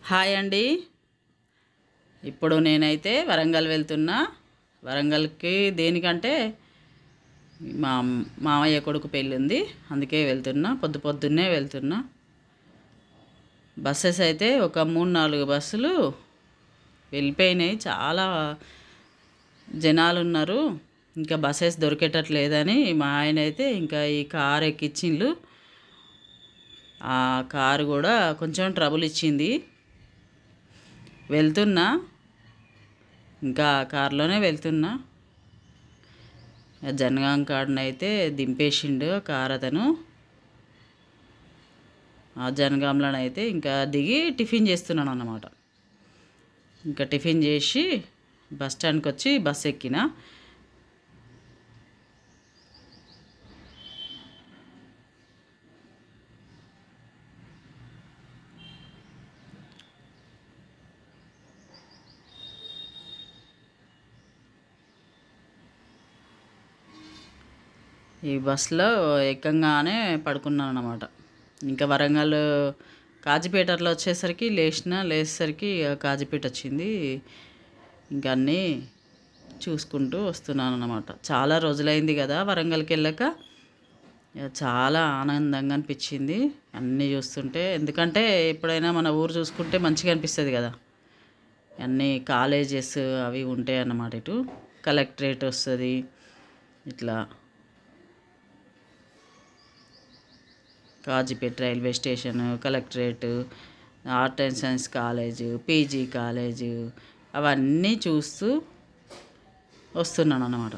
Hi అండి. ఇప్పుడు నేనైతే వరంగల్ వెళ్తున్నా. వరంగల్కి దేనికంటే మా మామయ్య కొడుకు పెళ్ళి ఉంది, అందుకే వెళ్తున్నా. పొద్దున్నే వెళ్తున్నా. బస్సెస్ అయితే ఒక 3-4 బస్సులు వెళ్ళిపోయినాయి. చాలా జనాలు ఉన్నారు. ఇంకా బస్సెస్ దొరికేటట్లేదని మా ఆయన అయితే ఇంకా ఈ కారు ఎక్కించిండ్లు. ఆ కారు కూడా కొంచెం ట్రబుల్ ఇచ్చింది. వెళ్తున్నా, ఇంకా కారులోనే వెళ్తున్నా. జనగాం కాడనైతే దింపేసిండు కారు అతను. ఆ జనగాంలోనైతే ఇంకా దిగి టిఫిన్ చేస్తున్నాను అన్నమాట. ఇంకా టిఫిన్ చేసి బస్ స్టాండ్కి వచ్చి బస్ ఎక్కిన. ఈ బస్సులో ఎక్కంగానే పడుకున్నాను అన్నమాట. ఇంకా వరంగల్ కాజీపేటలో వచ్చేసరికి లేచేసరికి కాజీపేట వచ్చింది. ఇంకా అన్నీ చూసుకుంటూ వస్తున్నాను అన్నమాట. చాలా రోజులైంది కదా వరంగల్కి వెళ్ళాక. చాలా ఆనందంగా అనిపించింది అన్నీ చూస్తుంటే. ఎందుకంటే ఎప్పుడైనా మన ఊరు చూసుకుంటే మంచిగా అనిపిస్తుంది కదా. అన్నీ కాలేజెస్ అవి ఉంటాయి అన్నమాట. ఇటు కలెక్టరేట్ వస్తుంది, ఇట్లా Kazipet railway station, collectorate, art and science college, PG college అవన్నీ చూస్తూ వస్తున్నాను అన్నమాట.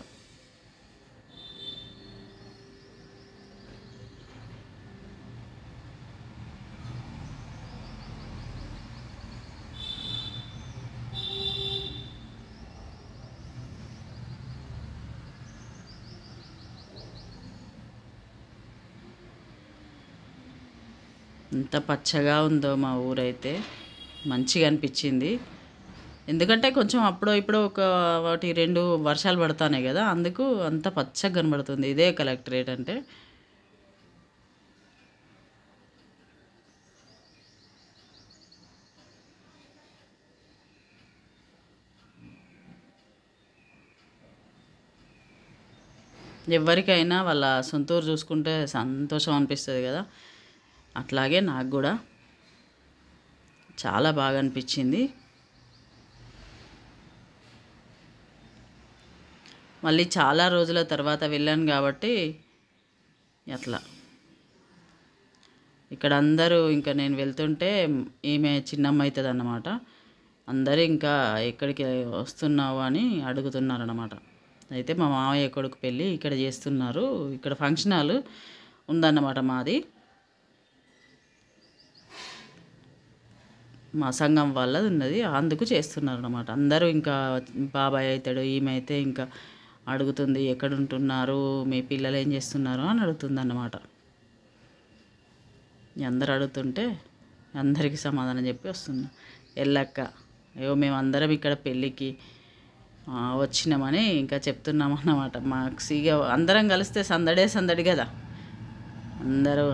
ఎంత పచ్చగా ఉందో మా ఊరైతే, మంచిగా అనిపించింది. ఎందుకంటే కొంచెం అప్పుడో ఇప్పుడు ఒకటి 2 వర్షాలు పడతాయి కదా, అందుకు అంత పచ్చగా కనబడుతుంది. ఇదే కలెక్టరేట్ అంటే. ఎవరికైనా వాళ్ళ సొంతూరు చూసుకుంటే సంతోషం అనిపిస్తుంది కదా, అట్లాగే నాకు కూడా చాలా బాగా అనిపించింది. మళ్ళీ చాలా రోజుల తర్వాత వెళ్ళాను కాబట్టి అట్లా. ఇక్కడ అందరూ ఇంకా నేను వెళ్తుంటే ఈమె చిన్నమ్మ అవుతుంది అన్నమాట. అందరూ ఇంకా ఎక్కడికి వస్తున్నావు అని అడుగుతున్నారన్నమాట. అయితే మా మామయ్య కొడుకు పెళ్ళి ఇక్కడ చేస్తున్నారు. ఇక్కడ ఫంక్షన్ హాల్ ఉందన్నమాట మాది. మా సంఘం వాళ్ళది ఉన్నది, అందుకు చేస్తున్నారు అన్నమాట. అందరూ ఇంకా బాబాయ్ అవుతాడు, ఈమె అయితే ఇంకా అడుగుతుంది ఎక్కడ ఉంటున్నారు, మీ పిల్లలు ఏం చేస్తున్నారు అని అడుగుతుంది అన్నమాట. అందరు అడుగుతుంటే అందరికీ సమాధానం చెప్పి వస్తున్నా. ఎల్లక్క, అయ్యో మేమందరం ఇక్కడ పెళ్ళికి వచ్చినామని ఇంకా చెప్తున్నాం అన్నమాట. మాకు అందరం కలిస్తే సందడి కదా. అందరూ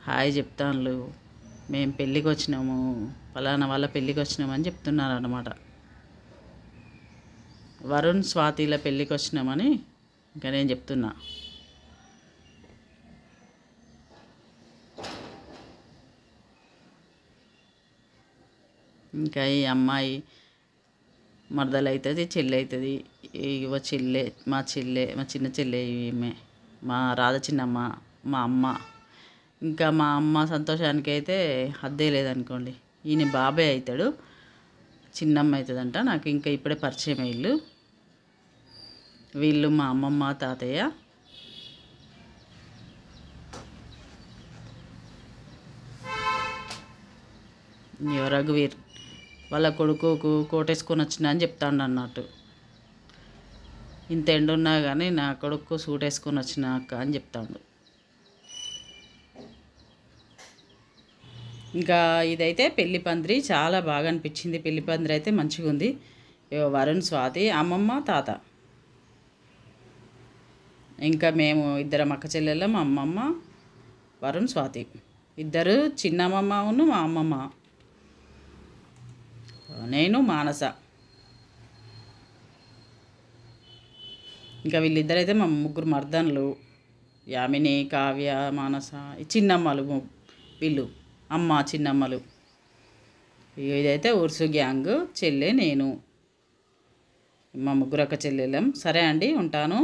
హాయ్ చెప్తాను, మేము పెళ్ళికి వచ్చినాము, ఫలానా వాళ్ళ పెళ్ళికి వచ్చినామని చెప్తున్నారు అన్నమాట. వరుణ్ స్వాతిల పెళ్ళికి వచ్చినామని ఇంకా నేను చెప్తున్నా. ఇంకా ఈ అమ్మాయి మరదలు అవుతుంది, చెల్లి అవుతుంది. ఇగో మా చిన్న చెల్లె ఈమె, మా రాధ చిన్నమ్మ, మా అమ్మ. ఇంకా మా అమ్మ సంతోషానికి అయితే హద్దే లేదనుకోండి. ఈయన బాబాయ్ అవుతాడు, చిన్నమ్మ అవుతుందంట. నాకు ఇంకా ఇప్పుడే పరిచయం అయ్యిళ్ళు. వీళ్ళు మా అమ్మమ్మ తాతయ్య. రఘువీర్ వాళ్ళ కొడుకుకు కోటేసుకొని వచ్చినా అని చెప్తాడు అన్నట్టు. ఇంత ఎండున్నా కానీ నా కొడుకు సూట్ వేసుకొని వచ్చిన అక్క అని చెప్తాడు. ఇంకా ఇదైతే పెళ్లి పందిరి చాలా బాగా అనిపించింది. పెళ్లి పందిరి అయితే మంచిగా ఉంది. వరుణ్ స్వాతి, అమ్మమ్మ తాత, ఇంకా మేము ఇద్దరం అక్క చెల్లెళ్ళం, అమ్మమ్మ వరుణ్ స్వాతి. ఇద్దరు చిన్నమ్మమ్మను మా అమ్మమ్మ, నేను మానస. ఇంకా వీళ్ళిద్దరైతే మా ముగ్గురు మర్దన్లు, యామిని, కావ్య, మానస. చిన్నమ్మలు వీళ్ళు అమ్మ చిన్నమ్మలు. ఇదైతే ఉర్సు గ్యాంగ్, చెల్లె నేను, మా ముగ్గురు అక్క చెల్లెలం. సరే అండి, ఉంటాను.